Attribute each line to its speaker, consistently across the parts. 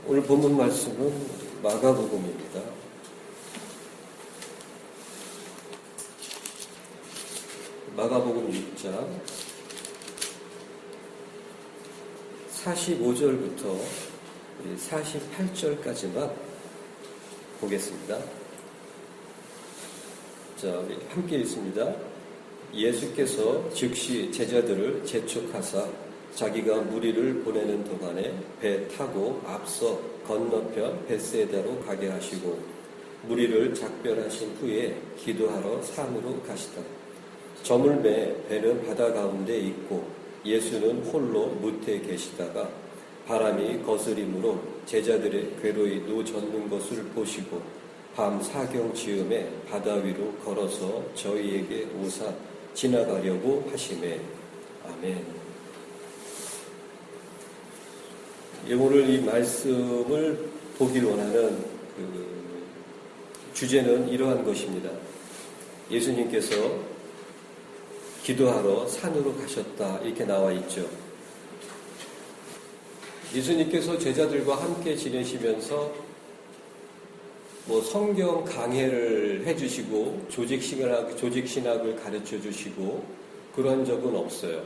Speaker 1: 오늘 본문 말씀은 마가복음입니다. 마가복음 6장 45절부터 48절까지만 보겠습니다. 자, 우리 함께 읽습니다. 예수께서 즉시 제자들을 재촉하사 자기가 무리를 보내는 동안에 배 타고 앞서 건너편 벳세다로 가게 하시고 무리를 작별하신 후에 기도하러 산으로 가시다. 저물매 배는 바다 가운데 있고 예수는 홀로 무태에 계시다가 바람이 거스림으로 제자들의 괴로이 노젓는 것을 보시고 밤 사경 즈음에 바다 위로 걸어서 저희에게 오사 지나가려고 하시매. 아멘. 오늘 이 말씀을 보길 원하는 주제는 이러한 것입니다. 예수님께서 기도하러 산으로 가셨다 이렇게 나와 있죠. 예수님께서 제자들과 함께 지내시면서 성경 강해를 해주시고 조직신학을 가르쳐 주시고 그런 적은 없어요.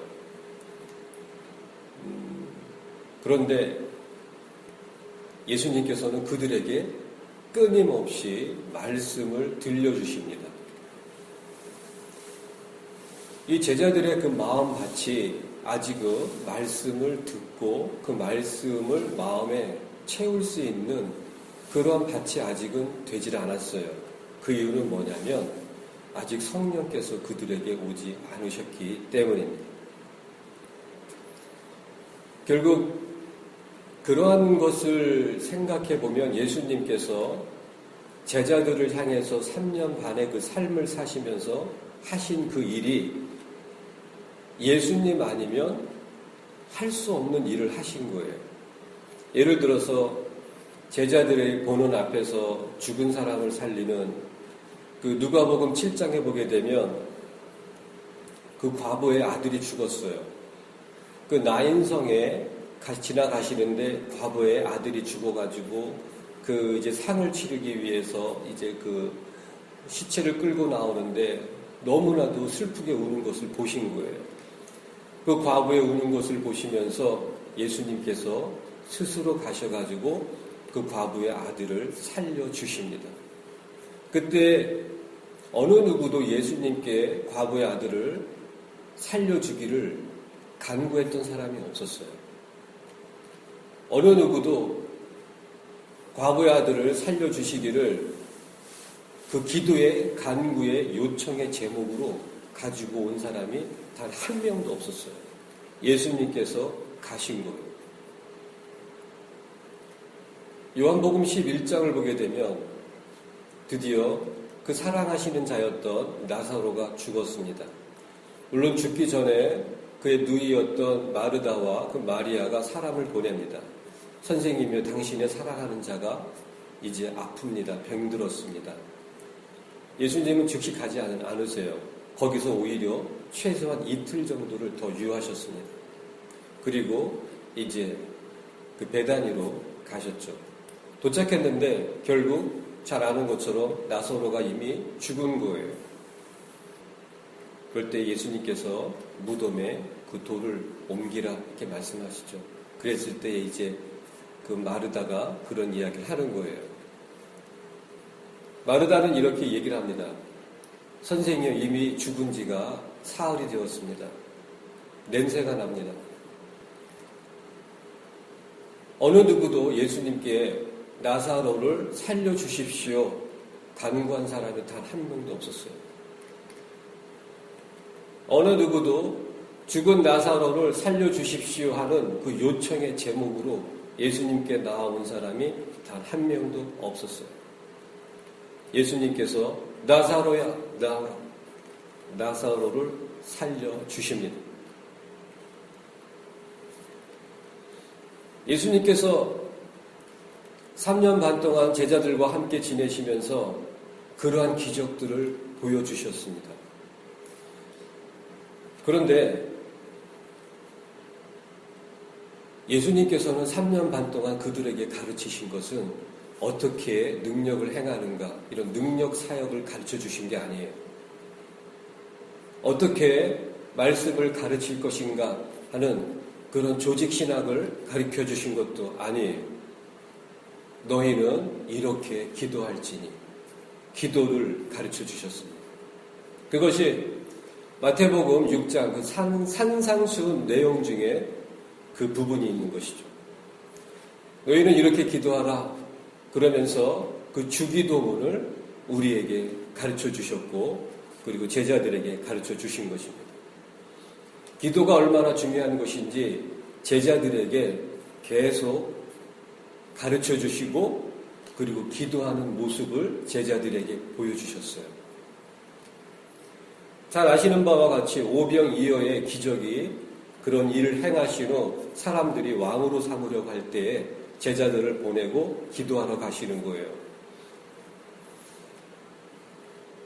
Speaker 1: 그런데 예수님께서는 그들에게 끊임없이 말씀을 들려주십니다. 이 제자들의 그 마음밭이 아직은 말씀을 듣고 그 말씀을 마음에 채울 수 있는 그런 밭이 아직은 되질 않았어요. 그 이유는 뭐냐면 아직 성령께서 그들에게 오지 않으셨기 때문입니다. 결국 그러한 것을 생각해 보면 예수님께서 제자들을 향해서 3년 반의 그 삶을 사시면서 하신 그 일이 예수님 아니면 할 수 없는 일을 하신 거예요. 예를 들어서 제자들의 보는 앞에서 죽은 사람을 살리는 그 누가복음 7장에 보게 되면 그 과부의 아들이 죽었어요. 그 나인성에 지나가시는데 과부의 아들이 죽어가지고 그 이제 상을 치르기 위해서 이제 그 시체를 끌고 나오는데 너무나도 슬프게 우는 것을 보신 거예요. 그 과부의 우는 것을 보시면서 예수님께서 스스로 가셔가지고 그 과부의 아들을 살려주십니다. 그때 어느 누구도 예수님께 과부의 아들을 살려주기를 간구했던 사람이 없었어요. 어느 누구도 과부의 아들을 살려주시기를 그 기도의 간구의 요청의 제목으로 가지고 온 사람이 단 한 명도 없었어요. 예수님께서 가신 거예요. 요한복음 11장을 보게 되면 드디어 그 사랑하시는 자였던 나사로가 죽었습니다. 물론 죽기 전에 그의 누이였던 마르다와 그 마리아가 사람을 보냅니다. 선생님이여 당신의 사랑하는 자가 이제 아픕니다. 병들었습니다. 예수님은 즉시 가지 않으세요. 거기서 오히려 최소한 이틀 정도를 더 유하셨습니다. 그리고 이제 그 베다니로 가셨죠. 도착했는데 결국 잘 아는 것처럼 나사로가 이미 죽은 거예요. 그럴 때 예수님께서 무덤에 그 돌을 옮기라 이렇게 말씀하시죠. 그랬을 때 이제 그 마르다가 그런 이야기를 하는 거예요. 마르다는 이렇게 얘기를 합니다. 선생이여 이미 죽은 지가 사흘이 되었습니다. 냄새가 납니다. 어느 누구도 예수님께 나사로를 살려주십시오 간구한 사람이 단 한 명도 없었어요. 어느 누구도 죽은 나사로를 살려주십시오 하는 그 요청의 제목으로 예수님께 나온 사람이 단 한 명도 없었어요. 예수님께서 나사로야 나오라. 나사로를 살려주십니다. 예수님께서 3년 반 동안 제자들과 함께 지내시면서 그러한 기적들을 보여주셨습니다. 그런데 예수님께서는 3년 반 동안 그들에게 가르치신 것은 어떻게 능력을 행하는가, 이런 능력 사역을 가르쳐 주신 게 아니에요. 어떻게 말씀을 가르칠 것인가 하는 그런 조직 신학을 가르쳐 주신 것도 아니에요. 너희는 이렇게 기도할지니, 기도를 가르쳐 주셨습니다. 그것이 마태복음 6장 그 산상수훈 내용 중에 그 부분이 있는 것이죠. 너희는 이렇게 기도하라 그러면서 그 주기도문을 우리에게 가르쳐 주셨고, 그리고 제자들에게 가르쳐 주신 것입니다. 기도가 얼마나 중요한 것인지 제자들에게 계속 가르쳐 주시고, 그리고 기도하는 모습을 제자들에게 보여주셨어요. 잘 아시는 바와 같이 오병이어의 기적이 그런 일을 행하신 후 사람들이 왕으로 삼으려고 할 때에 제자들을 보내고 기도하러 가시는 거예요.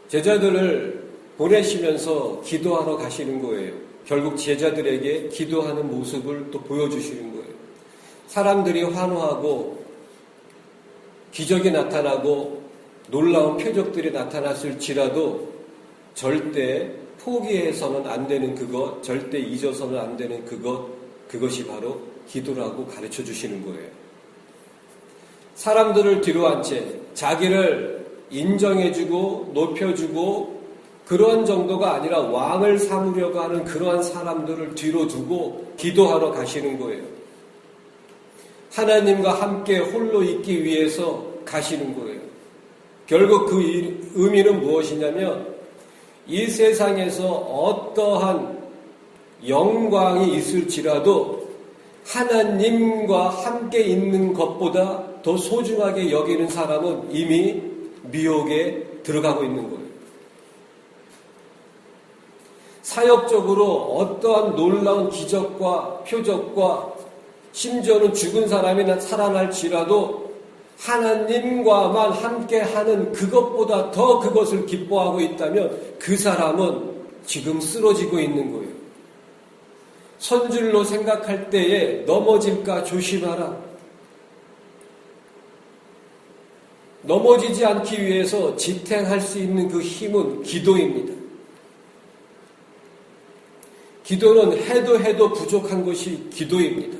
Speaker 1: 제자들을 보내시면서 기도하러 가시는 거예요. 결국 제자들에게 기도하는 모습을 또 보여주시는 거예요. 사람들이 환호하고 기적이 나타나고 놀라운 표적들이 나타났을지라도 절대 포기해서는 안 되는 그것, 절대 잊어서는 안 되는 그것이 바로 기도라고 가르쳐 주시는 거예요. 사람들을 뒤로 한 채 자기를 인정해주고 높여주고 그러한 정도가 아니라 왕을 삼으려고 하는 그러한 사람들을 뒤로 두고 기도하러 가시는 거예요. 하나님과 함께 홀로 있기 위해서 가시는 거예요. 결국 그 의미는 무엇이냐면 이 세상에서 어떠한 영광이 있을지라도 하나님과 함께 있는 것보다 더 소중하게 여기는 사람은 이미 미혹에 들어가고 있는 거예요. 사역적으로 어떠한 놀라운 기적과 표적과 심지어는 죽은 사람이 살아날지라도 하나님과만 함께하는 그것보다 더 그것을 기뻐하고 있다면 그 사람은 지금 쓰러지고 있는 거예요. 선줄로 생각할 때에 넘어질까 조심하라. 넘어지지 않기 위해서 지탱할 수 있는 그 힘은 기도입니다. 기도는 해도 부족한 것이 기도입니다.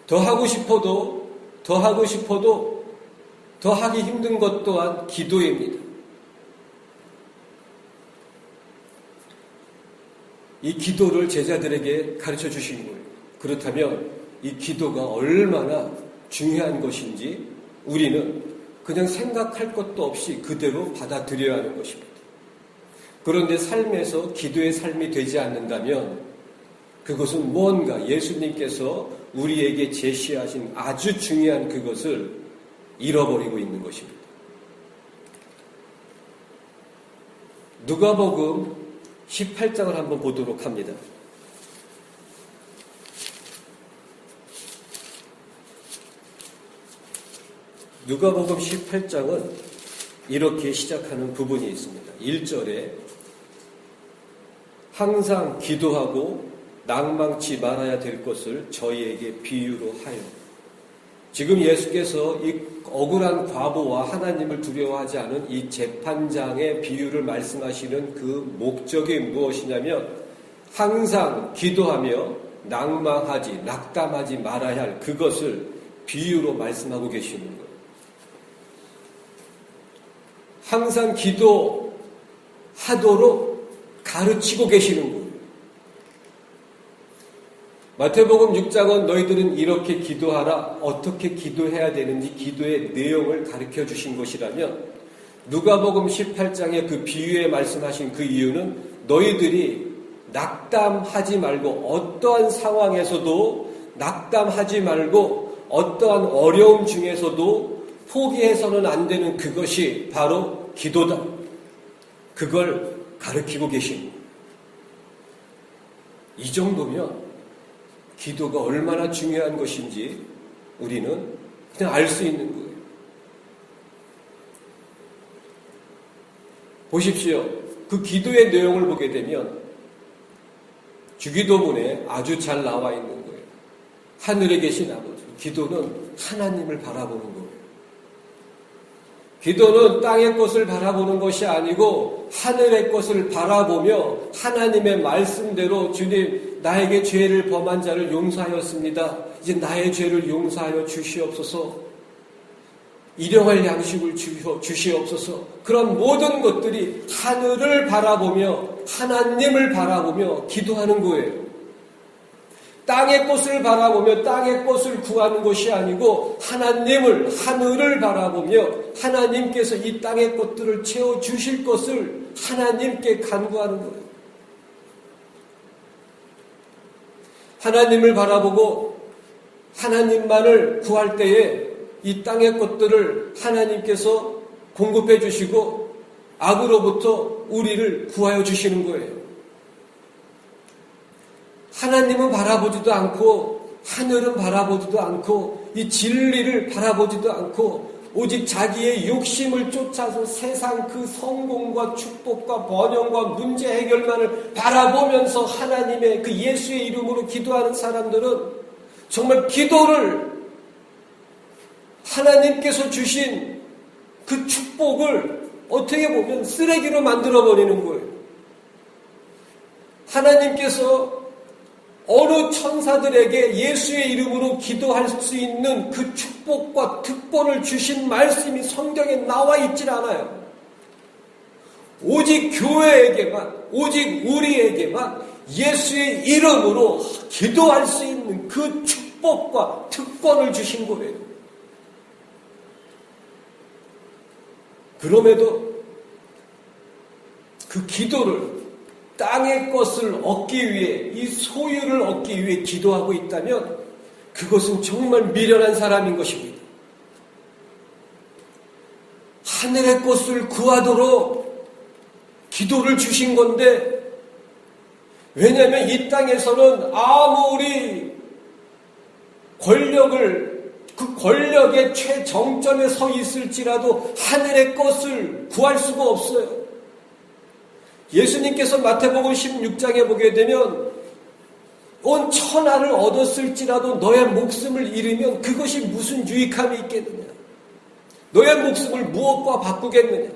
Speaker 1: 더 하고 싶어도 더 하기 힘든 것 또한 기도입니다. 이 기도를 제자들에게 가르쳐 주신 거예요. 그렇다면 이 기도가 얼마나 중요한 것인지 우리는 그냥 생각할 것도 없이 그대로 받아들여야 하는 것입니다. 그런데 삶에서 기도의 삶이 되지 않는다면 그것은 무언가 예수님께서 우리에게 제시하신 아주 중요한 그것을 잃어버리고 있는 것입니다. 누가복음 18장을 한번 보도록 합니다. 누가복음 18장은 이렇게 시작하는 부분이 있습니다. 1절에 항상 기도하고 낭망치 말아야 될 것을 저희에게 비유로 하여. 지금 예수께서 이 억울한 과부와 하나님을 두려워하지 않은 이 재판장의 비유를 말씀하시는 그 목적이 무엇이냐면 항상 기도하며 낙담하지 말아야 할 그것을 비유로 말씀하고 계시는 거예요. 항상 기도하도록 가르치고 계시는 거예요. 마태복음 6장은 너희들은 이렇게 기도하라, 어떻게 기도해야 되는지 기도의 내용을 가르쳐 주신 것이라면 누가복음 18장의 그 비유에 말씀하신 그 이유는 너희들이 낙담하지 말고 어떠한 상황에서도 낙담하지 말고 어떠한 어려움 중에서도 포기해서는 안 되는 그것이 바로 기도다. 그걸 가르치고 계십니다. 이 정도면 기도가 얼마나 중요한 것인지 우리는 그냥 알 수 있는 거예요. 보십시오. 그 기도의 내용을 보게 되면 주기도문에 아주 잘 나와 있는 거예요. 하늘에 계신 아버지. 기도는 하나님을 바라보는 거예요. 기도는 땅의 것을 바라보는 것이 아니고 하늘의 것을 바라보며 하나님의 말씀대로 주님 나에게 죄를 범한 자를 용서하였습니다. 이제 나의 죄를 용서하여 주시옵소서. 일용할 양식을 주시옵소서. 그런 모든 것들이 하늘을 바라보며 하나님을 바라보며 기도하는 거예요. 땅의 것을 바라보며 땅의 것을 구하는 것이 아니고 하나님을, 하늘을 바라보며 하나님께서 이 땅의 것들을 채워주실 것을 하나님께 간구하는 거예요. 하나님을 바라보고 하나님만을 구할 때에 이 땅의 것들을 하나님께서 공급해 주시고 악으로부터 우리를 구하여 주시는 거예요. 하나님은 바라보지도 않고 하늘은 바라보지도 않고 이 진리를 바라보지도 않고 오직 자기의 욕심을 쫓아서 세상 그 성공과 축복과 번영과 문제 해결만을 바라보면서 하나님의 그 예수의 이름으로 기도하는 사람들은 정말 기도를 하나님께서 주신 그 축복을 어떻게 보면 쓰레기로 만들어버리는 거예요. 하나님께서 어느 천사들에게 예수의 이름으로 기도할 수 있는 그 축복과 특권을 주신 말씀이 성경에 나와 있질 않아요. 오직 교회에게만, 오직 우리에게만 예수의 이름으로 기도할 수 있는 그 축복과 특권을 주신 거예요. 그럼에도 그 기도를 땅의 것을 얻기 위해, 이 소유를 얻기 위해 기도하고 있다면 그것은 정말 미련한 사람인 것입니다. 하늘의 것을 구하도록 기도를 주신 건데, 왜냐하면 이 땅에서는 아무리 그 권력의 최정점에 서 있을지라도 하늘의 것을 구할 수가 없어요. 예수님께서 마태복음 16장에 보게 되면 온 천하를 얻었을지라도 너의 목숨을 잃으면 그것이 무슨 유익함이 있겠느냐. 너의 목숨을 무엇과 바꾸겠느냐.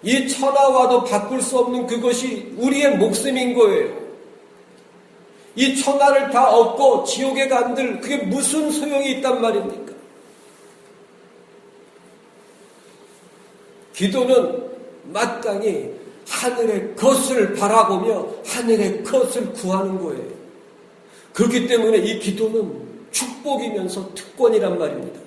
Speaker 1: 이 천하와도 바꿀 수 없는 그것이 우리의 목숨인 거예요. 이 천하를 다 얻고 지옥에 간들 그게 무슨 소용이 있단 말입니까? 기도는 마땅히 하늘의 것을 바라보며 하늘의 것을 구하는 거예요. 그렇기 때문에 이 기도는 축복이면서 특권이란 말입니다.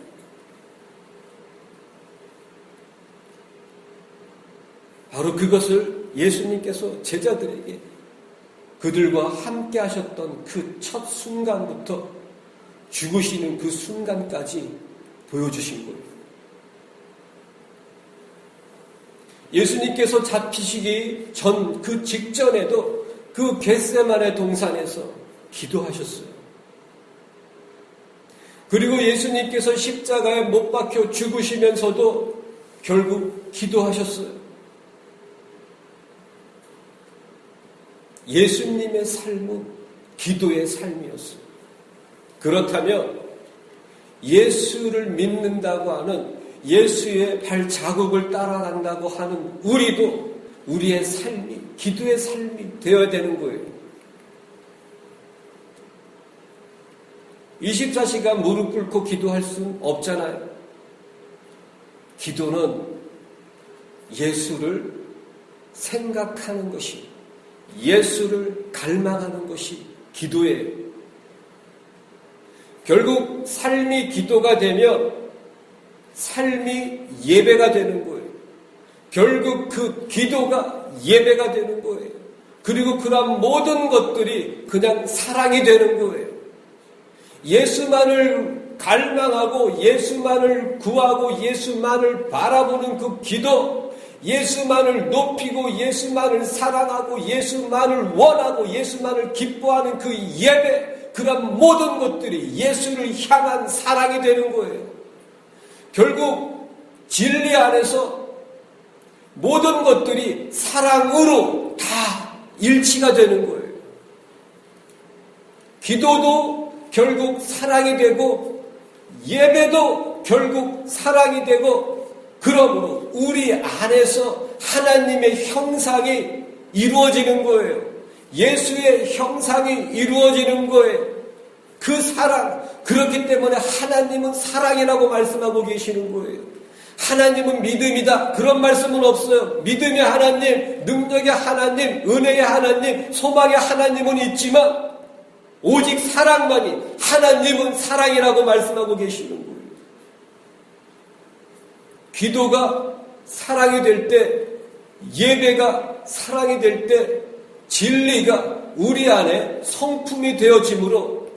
Speaker 1: 바로 그것을 예수님께서 제자들에게 그들과 함께 하셨던 그 첫 순간부터 죽으시는 그 순간까지 보여주신 거예요. 예수님께서 잡히시기 전 그 직전에도 그 겟세마네 동산에서 기도하셨어요. 그리고 예수님께서 십자가에 못 박혀 죽으시면서도 결국 기도하셨어요. 예수님의 삶은 기도의 삶이었어요. 그렇다면 예수를 믿는다고 하는 예수의 발자국을 따라간다고 하는 우리도 우리의 삶이 기도의 삶이 되어야 되는 거예요. 24시간 무릎 꿇고 기도할 수는 없잖아요. 기도는 예수를 생각하는 것이, 예수를 갈망하는 것이 기도예요. 결국 삶이 기도가 되면 삶이 예배가 되는 거예요. 결국 그 기도가 예배가 되는 거예요. 그리고 그런 모든 것들이 그냥 사랑이 되는 거예요. 예수만을 갈망하고 예수만을 구하고 예수만을 바라보는 그 기도, 예수만을 높이고 예수만을 사랑하고 예수만을 원하고 예수만을 기뻐하는 그 예배, 그런 모든 것들이 예수를 향한 사랑이 되는 거예요. 결국 진리 안에서 모든 것들이 사랑으로 다 일치가 되는 거예요. 기도도 결국 사랑이 되고 예배도 결국 사랑이 되고, 그러므로 우리 안에서 하나님의 형상이 이루어지는 거예요. 예수의 형상이 이루어지는 거예요. 그 사랑, 그렇기 때문에 하나님은 사랑이라고 말씀하고 계시는 거예요. 하나님은 믿음이다, 그런 말씀은 없어요. 믿음의 하나님, 능력의 하나님, 은혜의 하나님, 소망의 하나님은 있지만 오직 사랑만이, 하나님은 사랑이라고 말씀하고 계시는 거예요. 기도가 사랑이 될 때, 예배가 사랑이 될 때, 진리가 우리 안에 성품이 되어지므로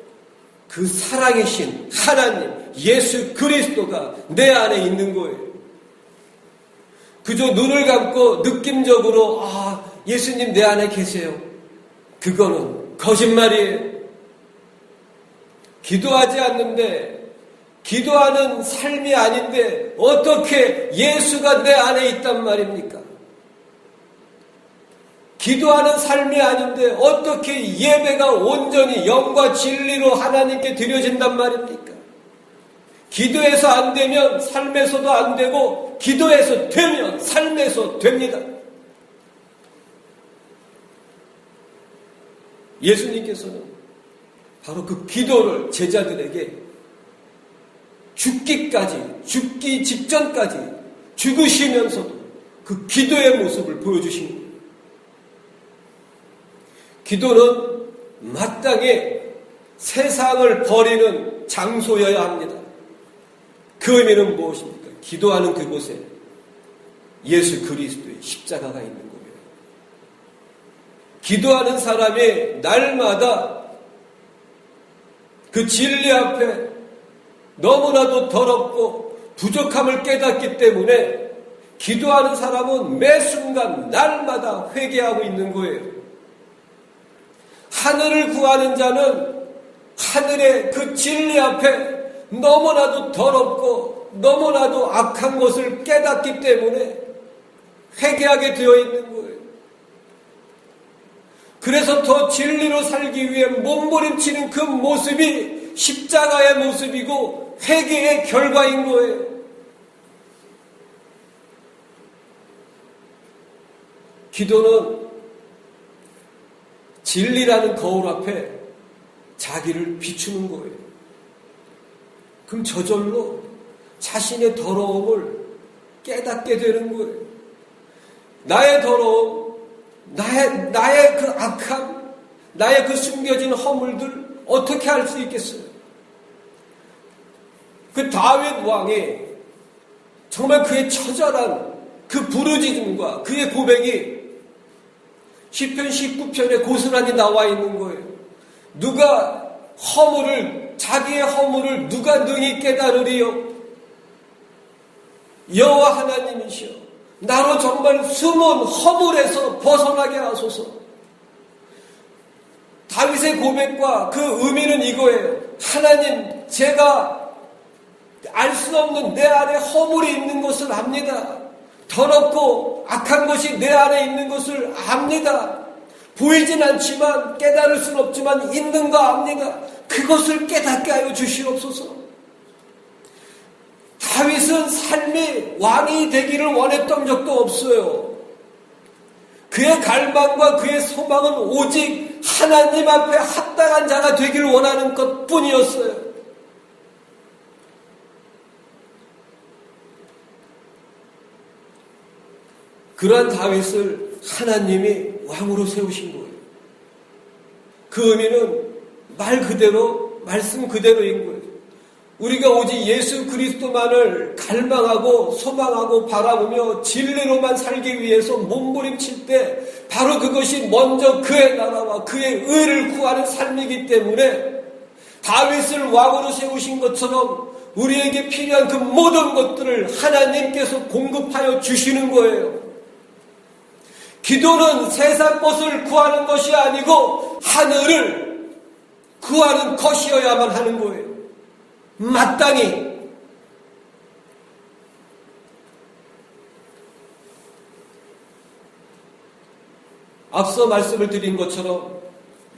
Speaker 1: 그 사랑이신 하나님, 예수 그리스도가 내 안에 있는 거예요. 그저 눈을 감고 느낌적으로 예수님 내 안에 계세요, 그거는 거짓말이에요. 기도하지 않는데, 기도하는 삶이 아닌데 어떻게 예수가 내 안에 있단 말입니까? 기도하는 삶이 아닌데 어떻게 예배가 온전히 영과 진리로 하나님께 드려진단 말입니까? 기도해서 안 되면 삶에서도 안 되고, 기도해서 되면 삶에서 됩니다. 예수님께서는 바로 그 기도를 제자들에게 죽기 직전까지 죽으시면서도 그 기도의 모습을 보여주신 거예요. 기도는 마땅히 세상을 버리는 장소여야 합니다. 그 의미는 무엇입니까? 기도하는 그곳에 예수 그리스도의 십자가가 있는 거예요. 기도하는 사람이 날마다 그 진리 앞에 너무나도 더럽고 부족함을 깨닫기 때문에 기도하는 사람은 매 순간 날마다 회개하고 있는 거예요. 하늘을 구하는 자는 하늘의 그 진리 앞에 너무나도 더럽고 너무나도 악한 것을 깨닫기 때문에 회개하게 되어 있는 거예요. 그래서 더 진리로 살기 위해 몸부림치는 그 모습이 십자가의 모습이고 회개의 결과인 거예요. 기도는 진리라는 거울 앞에 자기를 비추는 거예요. 그럼 저절로 자신의 더러움을 깨닫게 되는 거예요. 나의 더러움, 나의 그 악함, 나의 그 숨겨진 허물들 어떻게 할 수 있겠어요? 그 다윗 왕이 정말 그의 처절한 그 부르짖음과 그의 고백이 시편 19편에 고스란히 나와 있는 거예요. 자기의 허물을 누가 능히 깨달으리요? 여호와 하나님이시여, 나로 정말 숨은 허물에서 벗어나게 하소서. 다윗의 고백과 그 의미는 이거예요. 하나님, 제가 알 수 없는 내 안에 허물이 있는 것을 압니다. 더럽고 악한 것이 내 안에 있는 것을 압니다. 보이진 않지만, 깨달을 수는 없지만 있는 거 압니다. 그것을 깨닫게 하여 주시옵소서. 다윗은 삶이 왕이 되기를 원했던 적도 없어요. 그의 갈망과 그의 소망은 오직 하나님 앞에 합당한 자가 되기를 원하는 것뿐이었어요. 그러한 다윗을 하나님이 왕으로 세우신 거예요. 그 의미는 말 그대로, 말씀 그대로인 거예요. 우리가 오직 예수 그리스도만을 갈망하고 소망하고 바라보며 진리로만 살기 위해서 몸부림칠 때 바로 그것이 먼저 그의 나라와 그의 의를 구하는 삶이기 때문에 다윗을 왕으로 세우신 것처럼 우리에게 필요한 그 모든 것들을 하나님께서 공급하여 주시는 거예요. 기도는 세상 것을 구하는 것이 아니고 하늘을 구하는 것이어야만 하는 거예요. 마땅히. 앞서 말씀을 드린 것처럼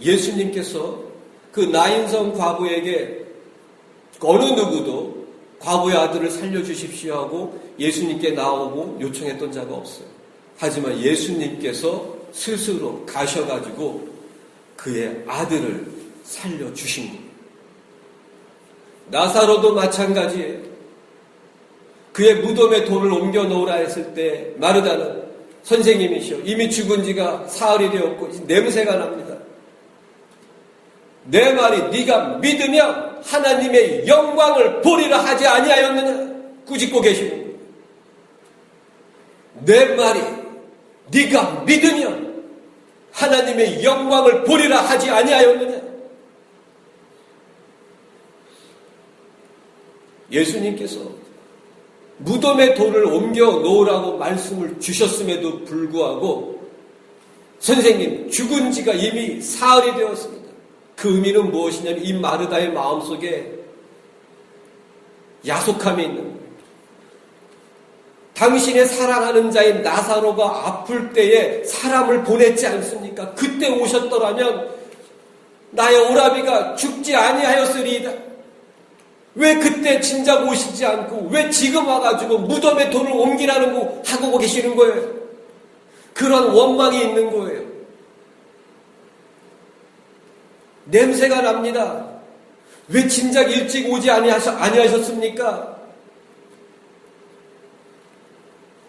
Speaker 1: 예수님께서 그 나인성 과부에게 어느 누구도 과부의 아들을 살려주십시오 하고 예수님께 나오고 요청했던 자가 없어요. 하지만 예수님께서 스스로 가셔가지고 그의 아들을 살려주신 겁니다. 나사로도 마찬가지예요. 그의 무덤에 돌을 옮겨 놓으라 했을 때 마르다는 선생님이시오. 이미 죽은 지가 사흘이 되었고 냄새가 납니다. 내 말이 네가 믿으면 하나님의 영광을 보리라 하지 아니하였느냐? 꾸짖고 계시는 거예요. 내 말이 네가 믿으면 하나님의 영광을 보리라 하지 아니하였느냐? 예수님께서 무덤에 돌을 옮겨 놓으라고 말씀을 주셨음에도 불구하고 선생님 죽은 지가 이미 사흘이 되었습니다. 그 의미는 무엇이냐면 이 마르다의 마음속에 야속함이 있는 거예요. 당신의 사랑하는 자인 나사로가 아플 때에 사람을 보냈지 않습니까? 그때 오셨더라면 나의 오라비가 죽지 아니하였으리이다. 왜 그때 진작 오시지 않고 왜 지금 와가지고 무덤에 돌을 옮기라는 거 하고 계시는 거예요? 그런 원망이 있는 거예요. 냄새가 납니다. 왜 진작 일찍 오지 아니하셨습니까?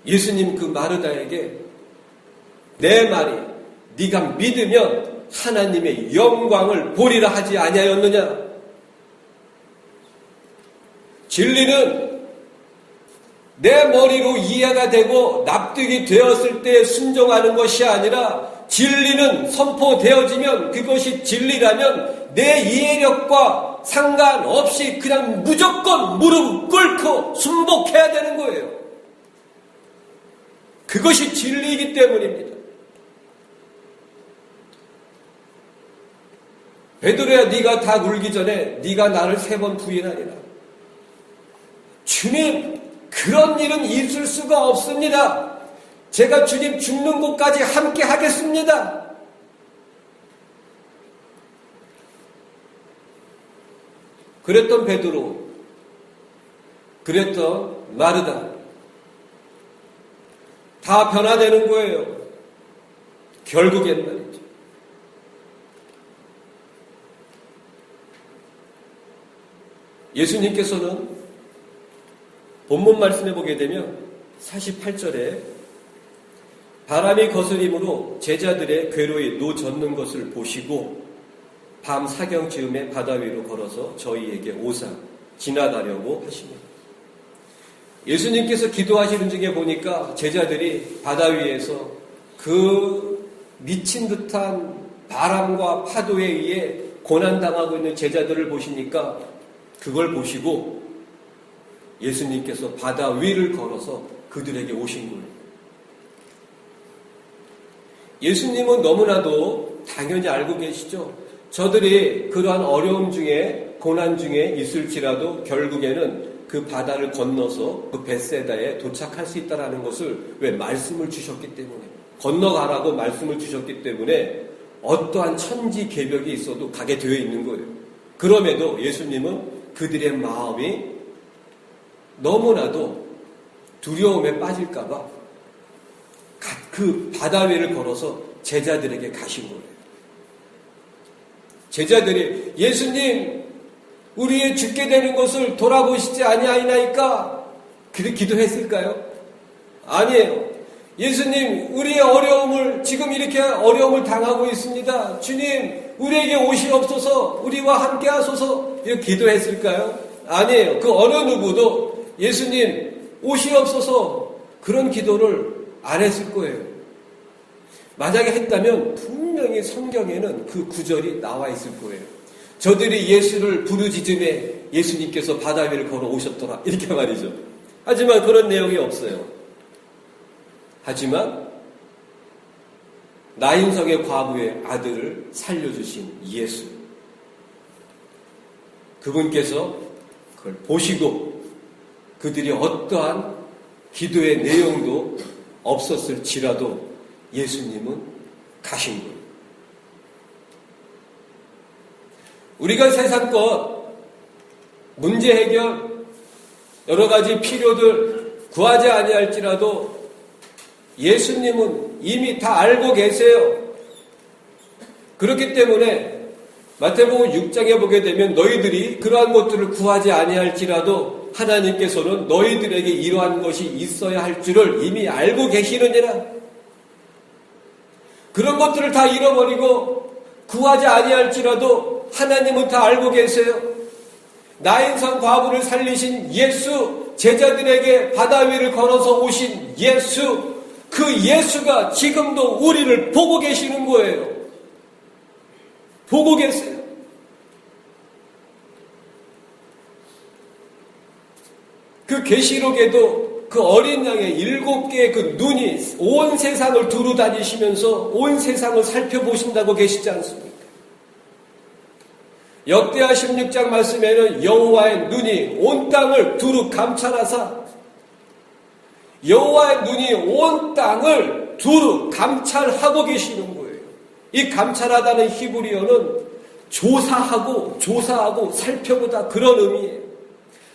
Speaker 1: 예수님 그 마르다에게 내 말이 네가 믿으면 하나님의 영광을 보리라 하지 아니하였느냐? 진리는 내 머리로 이해가 되고 납득이 되었을 때 순종하는 것이 아니라 진리는 선포되어지면 그것이 진리라면 내 이해력과 상관없이 그냥 무조건 무릎 꿇고 순복해야 되는 거예요. 그것이 진리이기 때문입니다. 베드로야 네가 다 울기 전에 네가 나를 3번 부인하리라. 주님, 그런 일은 있을 수가 없습니다. 제가 주님 죽는 곳까지 함께 하겠습니다. 그랬던 베드로, 그랬던 마르다, 다 변화되는 거예요. 결국엔 말이죠. 예수님께서는 본문 말씀해 보게 되면 48절에 바람이 거스림으로 제자들의 궤로에 노젓는 것을 보시고 밤 사경즈음에 바다 위로 걸어서 저희에게 오사 지나가려고 하십니다. 예수님께서 기도하시는 중에 보니까 제자들이 바다 위에서 그 미친 듯한 바람과 파도에 의해 고난당하고 있는 제자들을 보시니까 그걸 보시고 예수님께서 바다 위를 걸어서 그들에게 오신 거예요. 예수님은 너무나도 당연히 알고 계시죠. 저들이 그러한 어려움 중에 고난 중에 있을지라도 결국에는 그 바다를 건너서 그 벳세다에 도착할 수 있다는 것을 왜 말씀을 주셨기 때문에 건너가라고 말씀을 주셨기 때문에 어떠한 천지개벽이 있어도 가게 되어 있는 거예요. 그럼에도 예수님은 그들의 마음이 너무나도 두려움에 빠질까봐 그 바다 위를 걸어서 제자들에게 가신 거예요. 제자들이 예수님 우리의 죽게 되는 것을 돌아보시지 아니하이나이까? 그렇게 기도했을까요? 아니에요. 예수님 우리의 어려움을 지금 이렇게 어려움을 당하고 있습니다. 주님 우리에게 오시옵소서 우리와 함께 하소서 이렇게 기도했을까요? 아니에요. 그 어느 누구도 예수님 오시옵소서 그런 기도를 안 했을 거예요. 만약에 했다면 분명히 성경에는 그 구절이 나와 있을 거예요. 저들이 예수를 부르짖음에 예수님께서 바다 위를 걸어 오셨더라 이렇게 말이죠. 하지만 그런 내용이 없어요. 하지만 나인성의 과부의 아들을 살려주신 예수, 그분께서 그걸 보시고 그들이 어떠한 기도의 내용도 없었을지라도 예수님은 가신 거예요. 우리가 세상 것, 문제 해결, 여러 가지 필요들 구하지 아니할지라도 예수님은 이미 다 알고 계세요. 그렇기 때문에 마태복음 6장에 보게 되면 너희들이 그러한 것들을 구하지 아니할지라도 하나님께서는 너희들에게 이러한 것이 있어야 할 줄을 이미 알고 계시느니라. 그런 것들을 다 잃어버리고 구하지 아니할지라도 하나님은 다 알고 계세요. 나인성 과부를 살리신 예수, 제자들에게 바다 위를 걸어서 오신 예수, 그 예수가 지금도 우리를 보고 계시는 거예요. 보고 계세요. 그 계시록에도 그 어린 양의 7개의 그 눈이 온 세상을 두루 다니시면서 온 세상을 살펴보신다고 계시지 않습니까? 역대하 16장 말씀에는 여호와의 눈이 온 땅을 두루 감찰하사, 여호와의 눈이 온 땅을 두루 감찰하고 계시는 거예요. 이 감찰하다는 히브리어는 조사하고 살펴보다 그런 의미예요.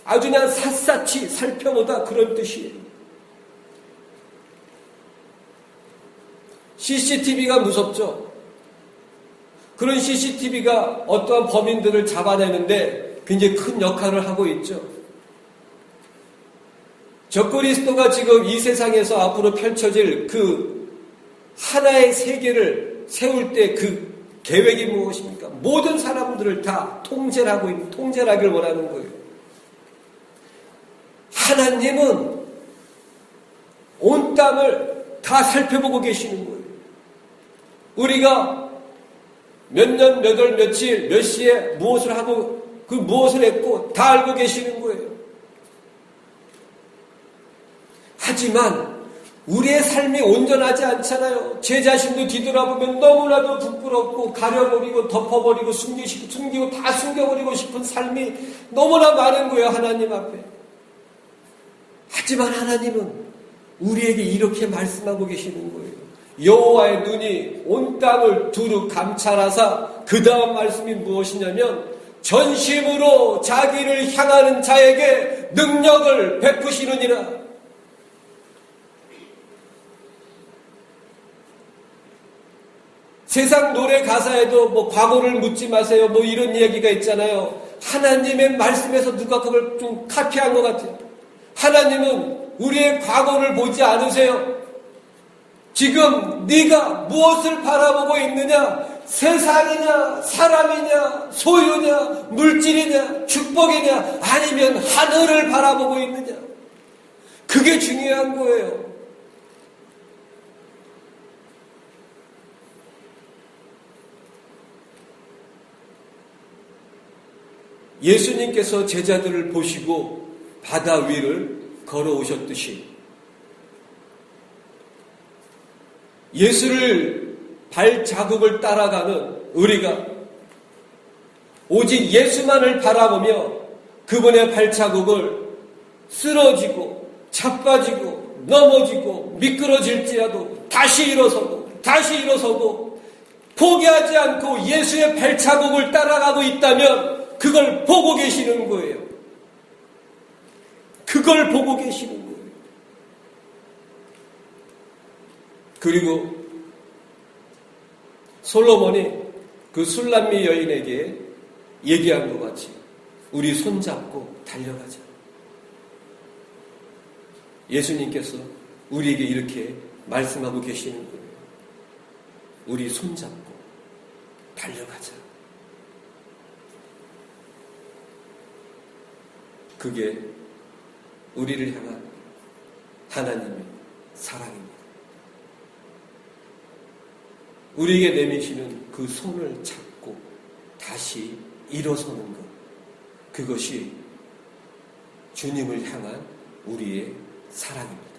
Speaker 1: 아주 그냥 샅샅이 살펴보다 그런 뜻이에요. CCTV가 무섭죠. 그런 CCTV가 어떠한 범인들을 잡아내는데 굉장히 큰 역할을 하고 있죠. 적그리스도가 지금 이 세상에서 앞으로 펼쳐질 그 하나의 세계를 세울 때 그 계획이 무엇입니까? 모든 사람들을 다 통제하길 원하는 거예요. 하나님은 온 땅을 다 살펴보고 계시는 거예요. 우리가 몇 년, 몇 월, 며칠, 몇 시에 무엇을 하고 그 무엇을 했고 다 알고 계시는 거예요. 하지만 우리의 삶이 온전하지 않잖아요. 제 자신도 뒤돌아보면 너무나도 부끄럽고 가려버리고 덮어버리고 숨기고 다 숨겨버리고 싶은 삶이 너무나 많은 거예요. 하나님 앞에. 하지만 하나님은 우리에게 이렇게 말씀하고 계시는 거예요. 여호와의 눈이 온 땅을 두루 감찰하사, 그 다음 말씀이 무엇이냐면 전심으로 자기를 향하는 자에게 능력을 베푸시느니라. 세상 노래 가사에도 뭐 과거를 묻지 마세요 뭐 이런 이야기가 있잖아요. 하나님의 말씀에서 누가 그걸 좀 카피한 것 같아요. 하나님은 우리의 과거를 보지 않으세요. 지금 네가 무엇을 바라보고 있느냐? 세상이냐, 사람이냐, 소유냐, 물질이냐, 축복이냐, 아니면 하늘을 바라보고 있느냐? 그게 중요한 거예요. 예수님께서 제자들을 보시고 바다 위를 걸어오셨듯이 예수를 발자국을 따라가는 우리가 오직 예수만을 바라보며 그분의 발자국을 쓰러지고 자빠지고 넘어지고 미끄러질지라도 다시 일어서고 포기하지 않고 예수의 발자국을 따라가고 있다면 그걸 보고 계시는 거예요. 그걸 보고 계시는 거예요. 그리고 솔로몬이 그 술람미 여인에게 얘기한 것 같이 우리 손잡고 달려가자. 예수님께서 우리에게 이렇게 말씀하고 계시는 거예요. 우리 손잡고 달려가자. 그게 우리를 향한 하나님의 사랑입니다. 우리에게 내미시는 그 손을 잡고 다시 일어서는 것, 그것이 주님을 향한 우리의 사랑입니다.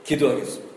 Speaker 1: 기도하겠습니다.